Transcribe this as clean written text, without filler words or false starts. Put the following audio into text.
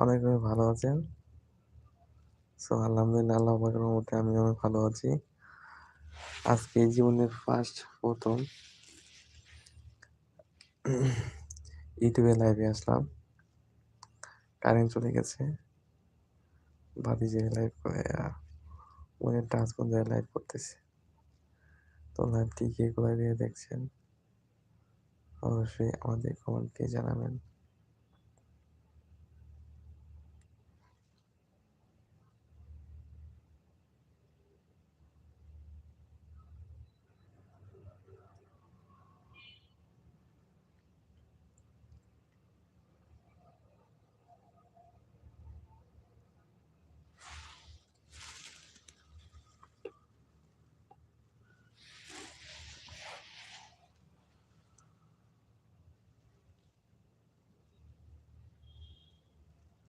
অনেক ভালো আছেন? আলহামদুলিল্লাহ আল্লাহ পাকের রহমতে আমি অনেক ভালো আছি। আজকে জীবনের প্রথম ইউটিউবে লাইভে আসলাম। কারেন্ট চলে গেছে। ভাবি যে লাইভ করে ফোনের টাচ কোন জায়গায় লাইভ করতেছে। তো লাইভটি কে কোথা থেকে দেখছেন? অবশ্যই আমাদের কমেন্টে জানাবেন।